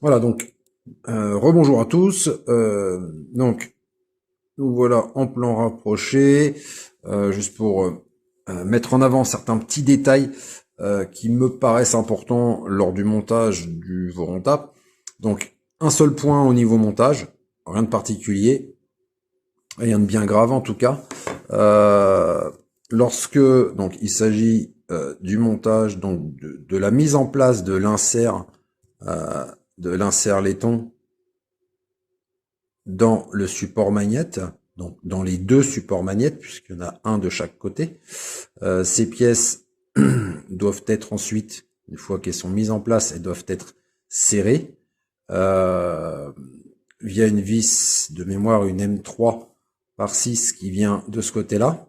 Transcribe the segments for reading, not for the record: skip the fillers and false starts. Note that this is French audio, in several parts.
Voilà, donc rebonjour à tous. Donc nous voilà en plan rapproché, juste pour mettre en avant certains petits détails qui me paraissent importants lors du montage du Vorontap. Donc un seul point au niveau montage, rien de particulier, rien de bien grave en tout cas. Lorsque donc il s'agit du montage, donc de la mise en place de l'insert laiton dans le support magnète, donc dans les deux supports magnettes, puisqu'il y en a un de chaque côté. Ces pièces doivent être ensuite, une fois qu'elles sont mises en place, elles doivent être serrées via une vis de mémoire, une M3 par 6 qui vient de ce côté-là.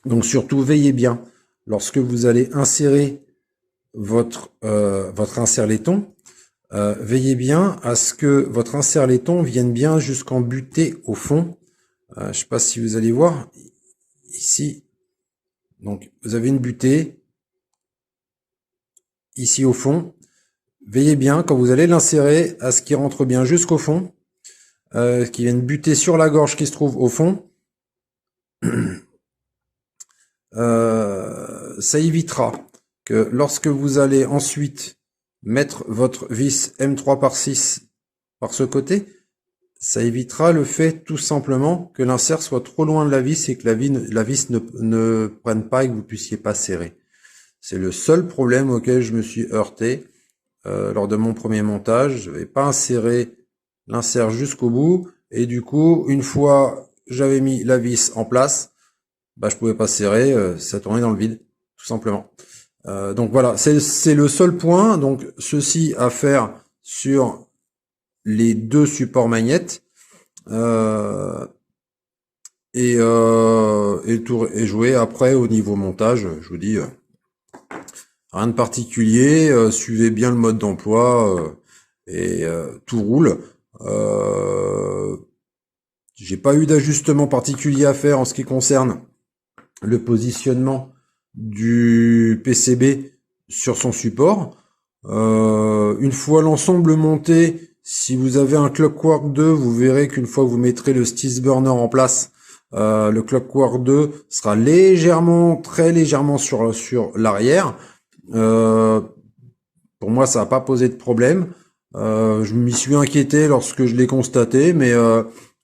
Donc surtout, veillez bien, lorsque vous allez insérer votre insert laiton, veillez bien à ce que votre insert laiton vienne bien jusqu'en butée au fond. Je ne sais pas si vous allez voir ici. Donc vous avez une butée ici au fond. Veillez bien quand vous allez l'insérer à ce qu'il rentre bien jusqu'au fond, qu'il vienne buter sur la gorge qui se trouve au fond. Ça évitera que lorsque vous allez ensuite mettre votre vis M3 par 6 par ce côté, ça évitera le fait tout simplement que l'insert soit trop loin de la vis et que la vis ne prenne pas et que vous puissiez pas serrer. C'est le seul problème auquel je me suis heurté lors de mon premier montage. Je n'avais pas inséré l'insert jusqu'au bout et du coup, une fois j'avais mis la vis en place, bah, je pouvais pas serrer, ça tournait dans le vide, tout simplement. Donc voilà, c'est le seul point. Donc ceci à faire sur les deux supports magnettes et jouer après au niveau montage. Je vous dis rien de particulier. Suivez bien le mode d'emploi et tout roule. J'ai pas eu d'ajustement particulier à faire en ce qui concerne le positionnement du PCB sur son support. Une fois l'ensemble monté, si vous avez un Clockwork 2, vous verrez qu'une fois que vous mettrez le Stis Burner en place, le Clockwork 2 sera très légèrement sur l'arrière. Pour moi, ça n'a pas posé de problème. Je m'y suis inquiété lorsque je l'ai constaté, mais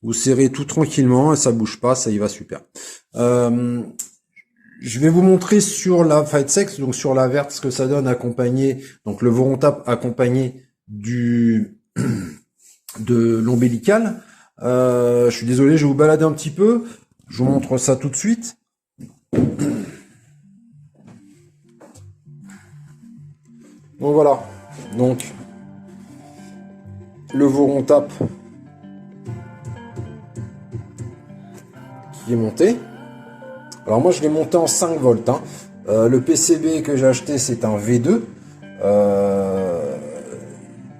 vous serrez tout tranquillement et ça bouge pas, ça y va super. Je vais vous montrer sur la Fightsex, donc sur la verte, ce que ça donne accompagné, donc le Vorontap accompagné de l'ombilical. Je suis désolé, je vais vous balader un petit peu. Je vous montre ça tout de suite. Donc voilà. Donc le Vorontap qui est monté. Alors moi je l'ai monté en 5 volts. Hein. Le PCB que j'ai acheté c'est un V2.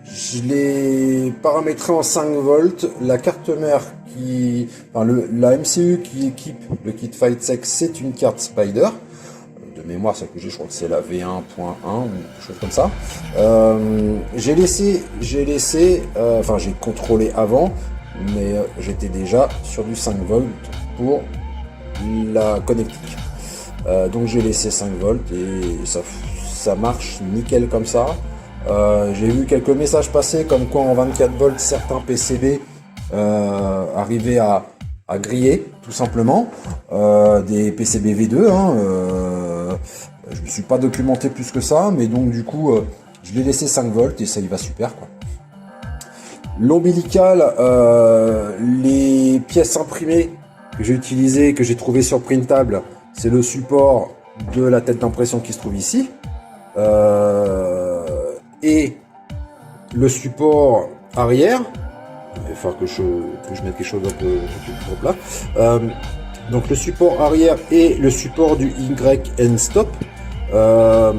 Je l'ai paramétré en 5 volts. La carte mère la MCU qui équipe le kit Fightsex c'est une carte Spider. De mémoire celle que j'ai, je crois que c'est la V1.1 ou quelque chose comme ça. J'ai contrôlé avant, mais j'étais déjà sur du 5 volts pour la connectique. Donc j'ai laissé 5 volts et ça marche nickel comme ça. J'ai vu quelques messages passer comme quoi en 24 volts certains PCB arrivaient à griller tout simplement, des PCB V2 hein, je me suis pas documenté plus que ça, mais donc du coup je l'ai laissé 5 volts et ça y va super quoi. L'ombilical, les pièces imprimées que j'ai utilisées, que j'ai trouvé sur Printable, c'est le support de la tête d'impression qui se trouve ici et le support arrière. Il va falloir que je mette quelque chose un peu trop plat. Donc le support arrière et le support du Y end stop, ce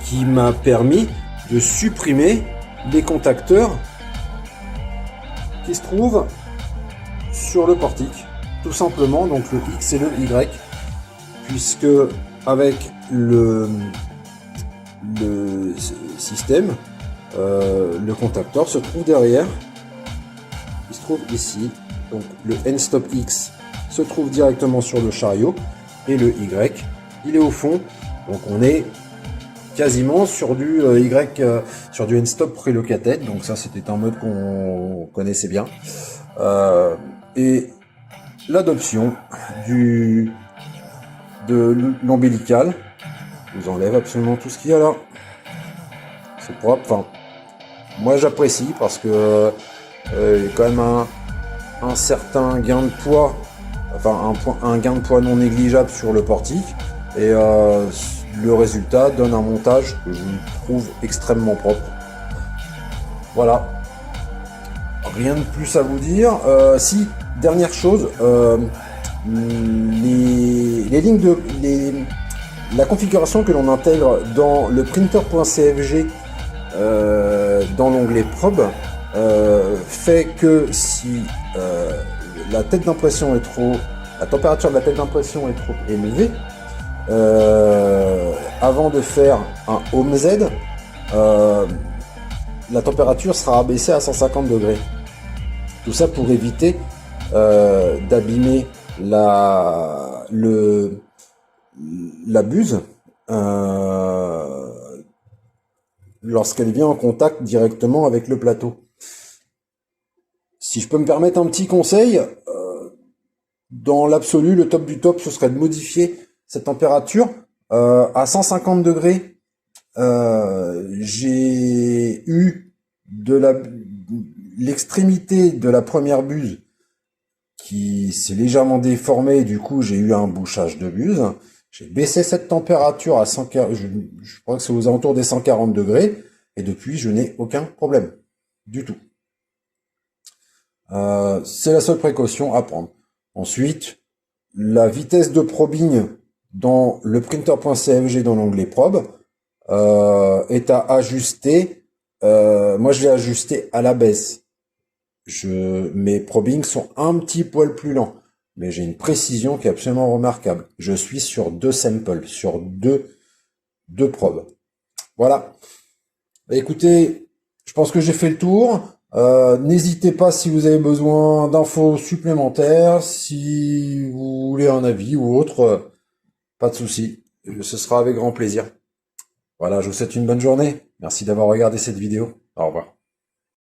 qui m'a permis de supprimer les contacteurs qui se trouvent sur le portique, tout simplement. Donc le X et le Y, puisque avec le système le contacteur se trouve derrière. Il se trouve ici. Donc le N-Stop X se trouve directement sur le chariot. Et le Y, il est au fond. Donc on est quasiment sur du sur du N-Stop Relocated. Donc ça, c'était un mode qu'on connaissait bien. Et l'adoption de l'ombilical vous enlève absolument tout ce qu'il y a là. C'est propre. Enfin, moi j'apprécie parce que il y a quand même un certain gain de poids, enfin un gain de poids non négligeable sur le portique, et le résultat donne un montage que je trouve extrêmement propre. Voilà. Rien de plus à vous dire. Si, dernière chose, les lignes la configuration que l'on intègre dans le printer.cfg dans l'onglet probe fait que si la température de la tête d'impression est trop élevée, avant de faire un home Z, la température sera abaissée à 150 degrés. Tout ça pour éviter d'abîmer la buse lorsqu'elle vient en contact directement avec le plateau. Si je peux me permettre un petit conseil, dans l'absolu, le top du top, ce serait de modifier cette température à 150 degrés. J'ai eu l'extrémité de la première buse qui s'est légèrement déformée, du coup j'ai eu un bouchage de buse. J'ai baissé cette température à 140, je crois que c'est aux alentours des 140 degrés, et depuis je n'ai aucun problème du tout. C'est la seule précaution à prendre. Ensuite, la vitesse de probing dans le printer.cfg dans l'onglet probe est à ajuster. Moi je l'ai ajusté à la baisse. Mes probings sont un petit poil plus lents, mais j'ai une précision qui est absolument remarquable. Je suis sur 2 samples, sur deux probes. Voilà. Écoutez, je pense que j'ai fait le tour. N'hésitez pas si vous avez besoin d'infos supplémentaires, si vous voulez un avis ou autre, pas de souci. Ce sera avec grand plaisir. Voilà, je vous souhaite une bonne journée. Merci d'avoir regardé cette vidéo. Au revoir.